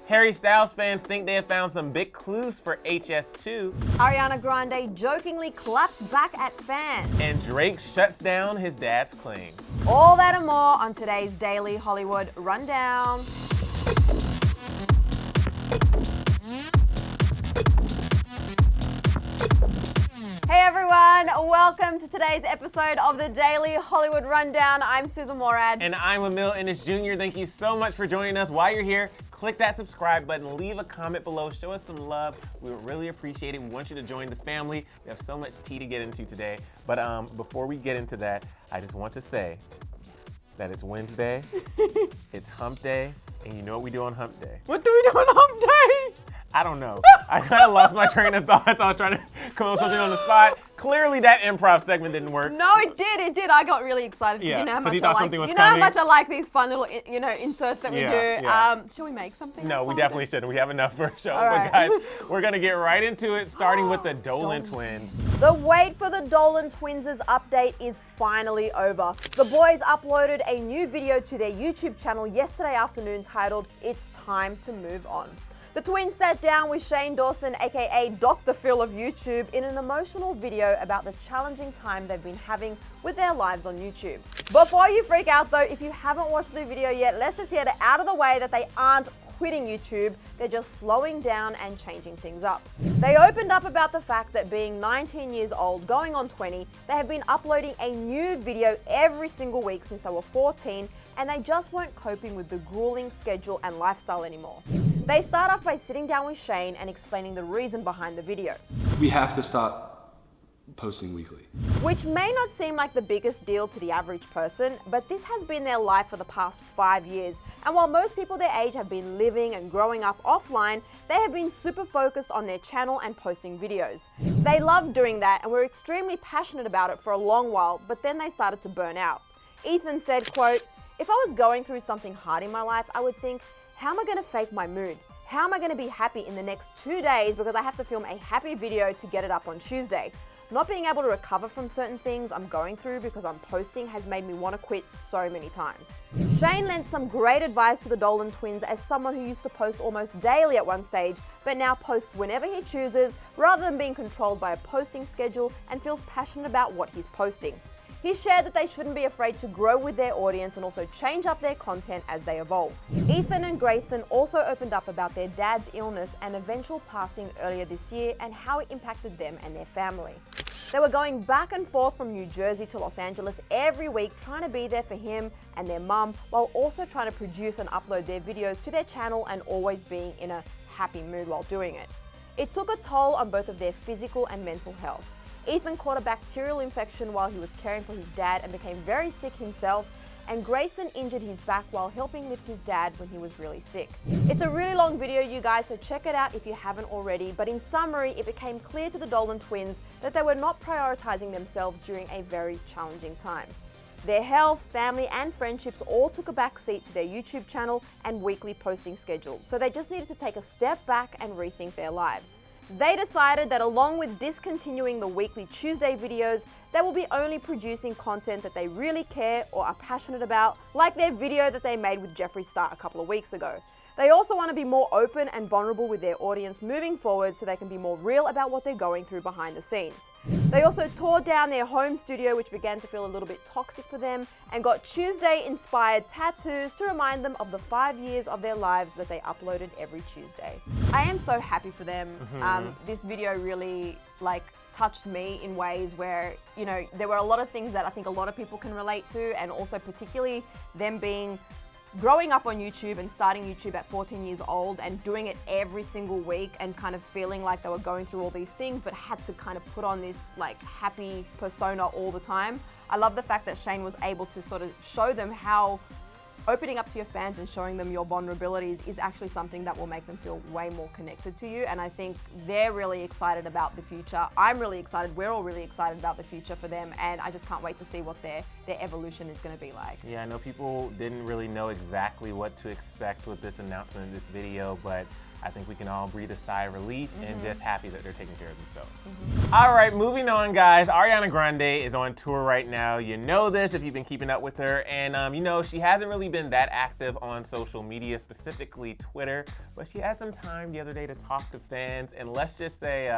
Harry Styles fans think they have found some big clues for HS2. Ariana Grande jokingly claps back at fans. And Drake shuts down his dad's claims. All that and more on today's Daily Hollywood Rundown. Hey everyone, welcome to today's episode of the Daily Hollywood Rundown. I'm Sussan Morad. And I'm Emile Ennis Jr. Thank you so much for joining us. While you're here, click that subscribe button, leave a comment below, show us some love. We would really appreciate it. We want you to join the family. We have so much tea to get into today. But before we get into that, I just want to say that it's Wednesday, it's hump day, and you know what we do on hump day. What do we do on hump day? I don't know. I kind of lost my train of thought, so I was trying to come up with something on the spot. Clearly that improv segment didn't work. No, it did. I got really excited. Yeah, you know how much you thought something was you know how coming. much I like these fun little, inserts that we do. Yeah. Shall we make something? No, we definitely shouldn't. We have enough for a show. All right. But guys, we're gonna get right into it, starting with the Dolan Twins. The wait for the Dolan Twins' update is finally over. The boys uploaded a new video to their YouTube channel yesterday afternoon titled, "It's Time to Move On." The twins sat down with Shane Dawson, aka Dr. Phil of YouTube, in an emotional video about the challenging time they've been having with their lives on YouTube. Before you freak out though, if you haven't watched the video yet, let's just get it out of the way that they aren't quitting YouTube, they're just slowing down and changing things up. They opened up about the fact that being 19 years old, going on 20, they have been uploading a new video every single week since they were 14, and they just weren't coping with the grueling schedule and lifestyle anymore. They start off by sitting down with Shane and explaining the reason behind the video. We have to stop posting weekly. Which may not seem like the biggest deal to the average person, but this has been their life for the past 5 years. And while most people their age have been living and growing up offline, they have been super focused on their channel and posting videos. They love doing that and were extremely passionate about it for a long while, but then they started to burn out. Ethan said, quote, "If I was going through something hard in my life, I would think, how am I going to fake my mood? How am I going to be happy in the next 2 days because I have to film a happy video to get it up on Tuesday? Not being able to recover from certain things I'm going through because I'm posting has made me want to quit so many times." Shane lent some great advice to the Dolan Twins as someone who used to post almost daily at one stage, but now posts whenever he chooses rather than being controlled by a posting schedule and feels passionate about what he's posting. He shared that they shouldn't be afraid to grow with their audience and also change up their content as they evolve. Ethan and Grayson also opened up about their dad's illness and eventual passing earlier this year and how it impacted them and their family. They were going back and forth from New Jersey to Los Angeles every week trying to be there for him and their mum while also trying to produce and upload their videos to their channel and always being in a happy mood while doing it. It took a toll on both of their physical and mental health. Ethan caught a bacterial infection while he was caring for his dad and became very sick himself, and Grayson injured his back while helping lift his dad when he was really sick. It's a really long video, you guys, so check it out if you haven't already, but in summary, it became clear to the Dolan Twins that they were not prioritizing themselves during a very challenging time. Their health, family, and friendships all took a back seat to their YouTube channel and weekly posting schedule, so they just needed to take a step back and rethink their lives. They decided that along with discontinuing the weekly Tuesday videos, they will be only producing content that they really care or are passionate about, like their video that they made with Jeffree Star a couple of weeks ago. They also want to be more open and vulnerable with their audience moving forward so they can be more real about what they're going through behind the scenes. They also tore down their home studio, which began to feel a little bit toxic for them, and got Tuesday-inspired tattoos to remind them of the 5 years of their lives that they uploaded every Tuesday. I am so happy for them. This video really touched me in ways where, there were a lot of things that I think a lot of people can relate to, and also particularly them growing up on YouTube and starting YouTube at 14 years old and doing it every single week and kind of feeling like they were going through all these things but had to kind of put on this happy persona all the time. I love the fact that Shane was able to sort of show them how opening up to your fans and showing them your vulnerabilities is actually something that will make them feel way more connected to you, and I think they're really excited about the future. I'm really excited, we're all really excited about the future for them, and I just can't wait to see what their their evolution is going to be like. Yeah, I know people didn't really know exactly what to expect with this announcement in this video, but I think we can all breathe a sigh of relief and just happy that they're taking care of themselves. All right, moving on, guys. Ariana Grande is on tour right now. You know this if you've been keeping up with her. And, you know, she hasn't really been that active on social media, specifically Twitter, but she had some time the other day to talk to fans. And let's just say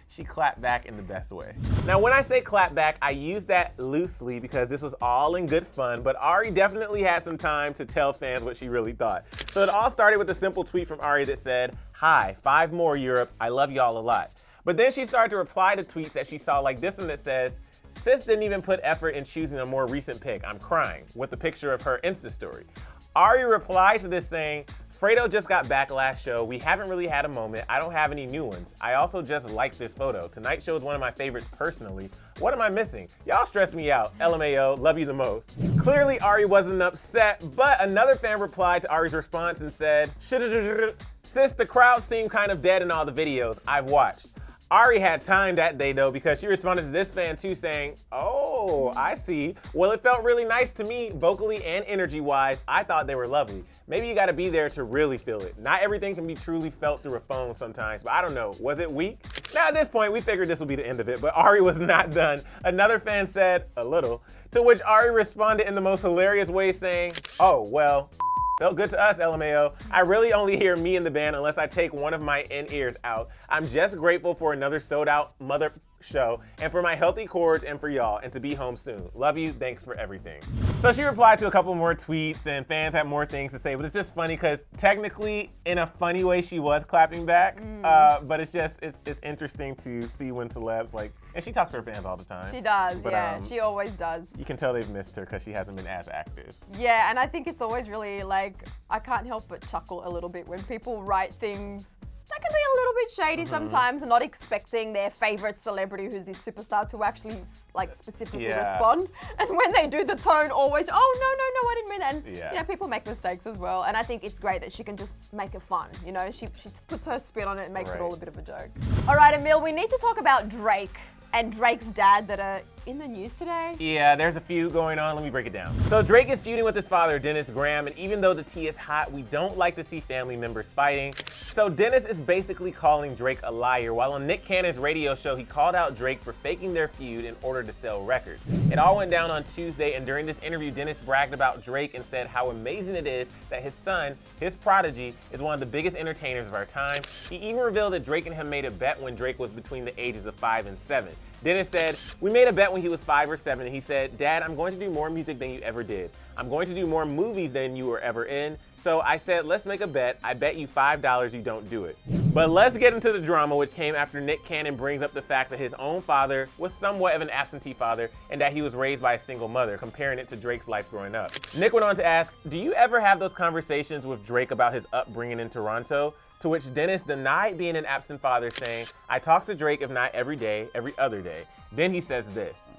she clapped back in the best way. Now, when I say clap back, I use that loosely because this was all in good fun, but Ari definitely had some time to tell fans what she really thought. So it all started with a simple tweet from Ari that said, "Hi, 5 more Europe, I love y'all a lot." But then she started to reply to tweets that she saw, like this one that says, "Sis didn't even put effort in choosing a more recent pic, I'm crying," with a picture of her Insta story. Ari replied to this saying, "Fredo just got back last show. We haven't really had a moment. I don't have any new ones. I also just like this photo. Tonight's show is one of my favorites personally. What am I missing? Y'all stress me out. LMAO, love you the most." Clearly, Ari wasn't upset, but another fan replied to Ari's response and said, "Sis, the crowd seemed kind of dead in all the videos I've watched." Ari had time that day though, because she responded to this fan too saying, "Oh, I see. Well, it felt really nice to me, vocally and energy-wise. I thought they were lovely. Maybe you gotta be there to really feel it. Not everything can be truly felt through a phone sometimes, but I don't know, was it weak?" Now at this point, we figured this would be the end of it, but Ari was not done. Another fan said, "A little," to which Ari responded in the most hilarious way saying, "Oh, well, felt good to us, LMAO. I really only hear me in the band unless I take one of my in-ears out. I'm just grateful for another sold-out mother show and for my healthy cords and for y'all and to be home soon. Love you, thanks for everything." So she replied to a couple more tweets and fans had more things to say, but it's just funny because technically in a funny way she was clapping back, but it's just, it's interesting to see when celebs like, and she talks to her fans all the time. She does, but, yeah, she always does. You can tell they've missed her because she hasn't been as active. Yeah, and I think it's always really like, I can't help but chuckle a little bit when people write things that can be a little bit shady sometimes, and not expecting their favorite celebrity who's this superstar to actually like specifically respond. And when they do, the tone always, "Oh, no, I didn't mean that." And you know, people make mistakes as well. And I think it's great that she can just make it fun. You know, she puts her spin on it and makes it all a bit of a joke. All right, Emile, we need to talk about Drake and Drake's dad that are in the news today. Yeah, there's a feud going on. Let me break it down. So Drake is feuding with his father, Dennis Graham, and even though the tea is hot, we don't like to see family members fighting. So Dennis is basically calling Drake a liar, while on Nick Cannon's radio show, he called out Drake for faking their feud in order to sell records. It all went down on Tuesday, and during this interview, Dennis bragged about Drake and said how amazing it is that his son, his prodigy, is one of the biggest entertainers of our time. He even revealed that Drake and him made a bet when Drake was between the ages of 5 and 7. Dennis said, "We made a bet when he was 5 or 7, and he said, 'Dad, I'm going to do more music than you ever did. I'm going to do more movies than you were ever in.' So I said, let's make a bet. I bet you $5 you don't do it." But let's get into the drama, which came after Nick Cannon brings up the fact that his own father was somewhat of an absentee father and that he was raised by a single mother, comparing it to Drake's life growing up. Nick went on to ask, "Do you ever have those conversations with Drake about his upbringing in Toronto?" To which Dennis denied being an absent father, saying, "I talk to Drake if not every day, every other day." Then he says this.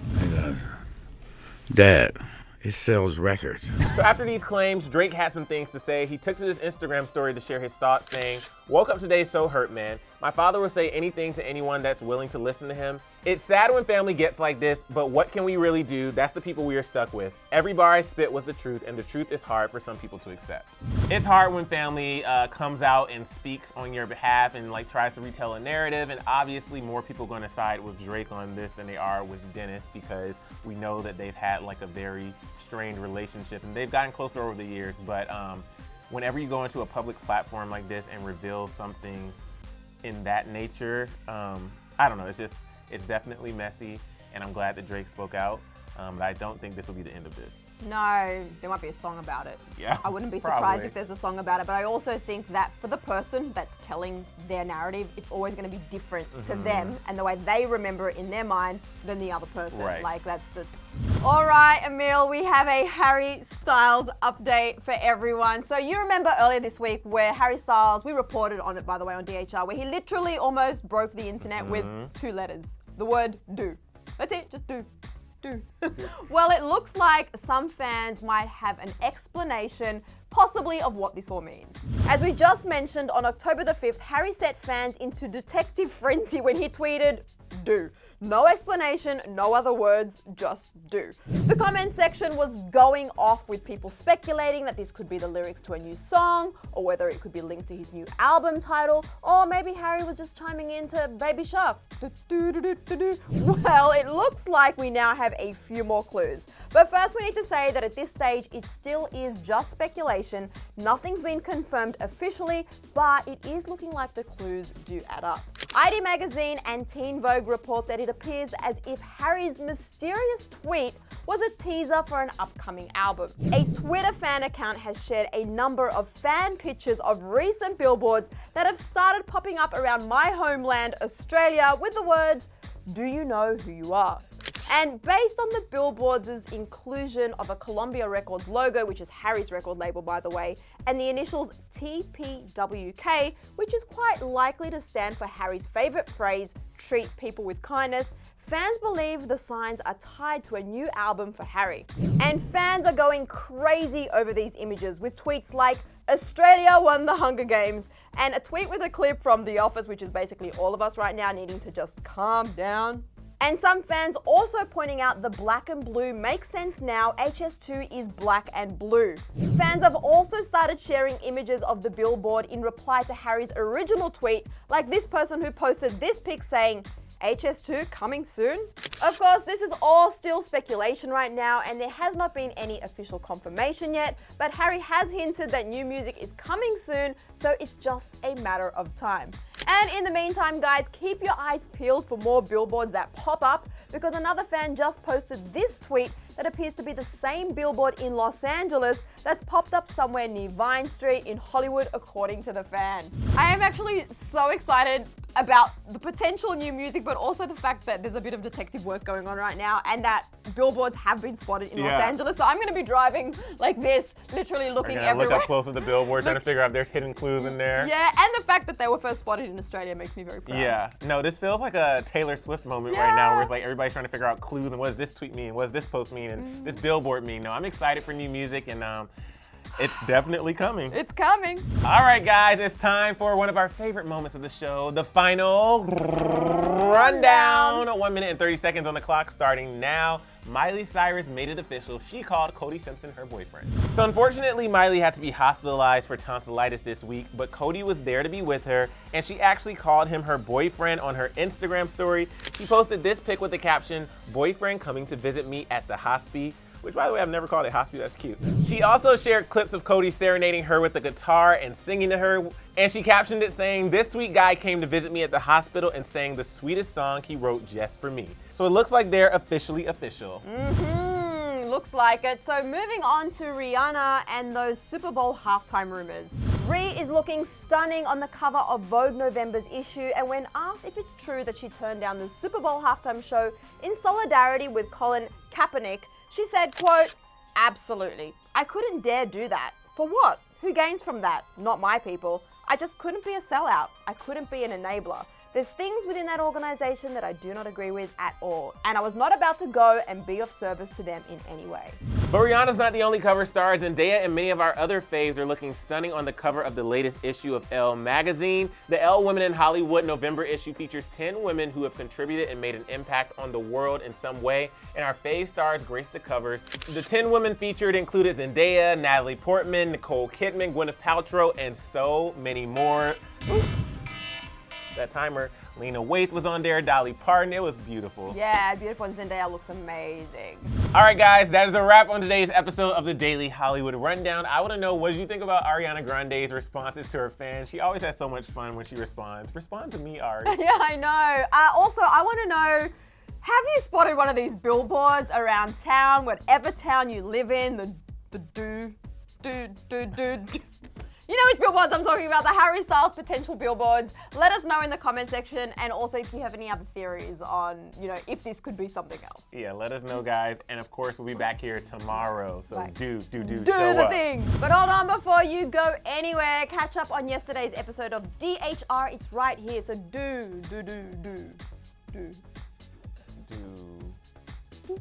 "Dad, it sells records." So after these claims, Drake had some things to say. He took to his Instagram story to share his thoughts, saying, "Woke up today so hurt, man. My father will say anything to anyone that's willing to listen to him. It's sad when family gets like this, but what can we really do? That's the people we are stuck with. Every bar I spit was the truth, and the truth is hard for some people to accept." It's hard when family comes out and speaks on your behalf and like tries to retell a narrative, and obviously more people are gonna side with Drake on this than they are with Dennis, because we know that they've had like a very strained relationship and they've gotten closer over the years. But whenever you go into a public platform like this and reveal something in that nature, I don't know, it's definitely messy, and I'm glad that Drake spoke out, but I don't think this will be the end of this. No, there might be a song about it. Yeah, I wouldn't be surprised probably if there's a song about it, but I also think that for the person that's telling their narrative, it's always going to be different to them and the way they remember it in their mind than the other person. Right. Like that's all right, Emile, we have a Harry Styles update for everyone. So you remember earlier this week where Harry Styles, we reported on it by the way on DHR, where he literally almost broke the internet with 2 letters. The word do. That's it, just do. Well, it looks like some fans might have an explanation, possibly of what this all means. As we just mentioned, on October the 5th, Harry set fans into detective frenzy when he tweeted, "Do." No explanation, no other words, just do. The comment section was going off with people speculating that this could be the lyrics to a new song, or whether it could be linked to his new album title, or maybe Harry was just chiming into Baby Shark. Well, it looks like we now have a few more clues. But first we need to say that at this stage it still is just speculation. Nothing's been confirmed officially, but it is looking like the clues do add up. ID Magazine and Teen Vogue report that it appears as if Harry's mysterious tweet was a teaser for an upcoming album. A Twitter fan account has shared a number of fan pictures of recent billboards that have started popping up around my homeland, Australia, with the words, "Do you know who you are?" And based on the billboards' inclusion of a Columbia Records logo, which is Harry's record label by the way, and the initials TPWK, which is quite likely to stand for Harry's favourite phrase, treat people with kindness, fans believe the signs are tied to a new album for Harry. And fans are going crazy over these images with tweets like, "Australia won the Hunger Games," and a tweet with a clip from The Office, which is basically all of us right now needing to just calm down. And some fans also pointing out the black and blue makes sense now, HS2 is black and blue. Fans have also started sharing images of the billboard in reply to Harry's original tweet, like this person who posted this pic saying, "HS2 coming soon?" Of course, this is all still speculation right now and there has not been any official confirmation yet, but Harry has hinted that new music is coming soon, so it's just a matter of time. And in the meantime, guys, keep your eyes peeled for more billboards that pop up, because another fan just posted this tweet that appears to be the same billboard in Los Angeles that's popped up somewhere near Vine Street in Hollywood, according to the fan. I am actually so excited about the potential new music, but also the fact that there's a bit of detective work going on right now and that billboards have been spotted in Los Angeles. So I'm going to be driving like this, literally looking everywhere. Look up close at the billboard, trying to figure out if there's hidden clues in there. Yeah, and the fact that they were first spotted in Australia makes me very proud. Yeah, no, this feels like a Taylor Swift moment right now, where it's like everybody's trying to figure out clues and what does this tweet mean, what does this post mean, and this billboard mean. No, I'm excited for new music, and it's definitely coming. It's coming. All right, guys, it's time for one of our favorite moments of the show, the final rundown. 1 minute and 30 seconds on the clock starting now. Miley Cyrus made it official. She called Cody Simpson her boyfriend. So unfortunately, Miley had to be hospitalized for tonsillitis this week, but Cody was there to be with her, and she actually called him her boyfriend on her Instagram story. She posted this pic with the caption, "Boyfriend coming to visit me at the hospice," which, by the way, I've never called it hospice, that's cute. She also shared clips of Cody serenading her with the guitar and singing to her, and she captioned it saying, "This sweet guy came to visit me at the hospital and sang the sweetest song he wrote just for me." So it looks like they're officially official. Looks like it. So moving on to Rihanna and those Super Bowl halftime rumors. Rhi is looking stunning on the cover of Vogue November's issue, and when asked if it's true that she turned down the Super Bowl halftime show in solidarity with Colin Kaepernick, she said, quote, "Absolutely. I couldn't dare do that. For what? Who gains from that? Not my people. I just couldn't be a sellout. I couldn't be an enabler. There's things within that organization that I do not agree with at all, and I was not about to go and be of service to them in any way." But Rihanna's not the only cover star. Zendaya and many of our other faves are looking stunning on the cover of the latest issue of Elle magazine. The Elle Women in Hollywood November issue features 10 women who have contributed and made an impact on the world in some way, and our fave stars grace the covers. The 10 women featured included Zendaya, Natalie Portman, Nicole Kidman, Gwyneth Paltrow, and so many more. Ooh. That timer. Lena Waithe was on there, Dolly Parton. It was beautiful. Yeah, beautiful, and Zendaya looks amazing. All right, guys, that is a wrap on today's episode of the Daily Hollywood Rundown. I want to know, what did you think about Ariana Grande's responses to her fans? She always has so much fun when she responds. Respond to me, Ari. Yeah, I know. Also, I want to know, have you spotted one of these billboards around town, whatever town you live in, the do. You know which billboards I'm talking about, the Harry Styles potential billboards. Let us know in the comment section, and also if you have any other theories on, if this could be something else. Yeah, let us know, guys. And of course, we'll be back here tomorrow. So right. do the show thing. But hold on, before you go anywhere, catch up on yesterday's episode of DHR. It's right here. So do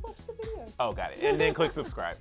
watch the video. Oh, got it. And then click subscribe.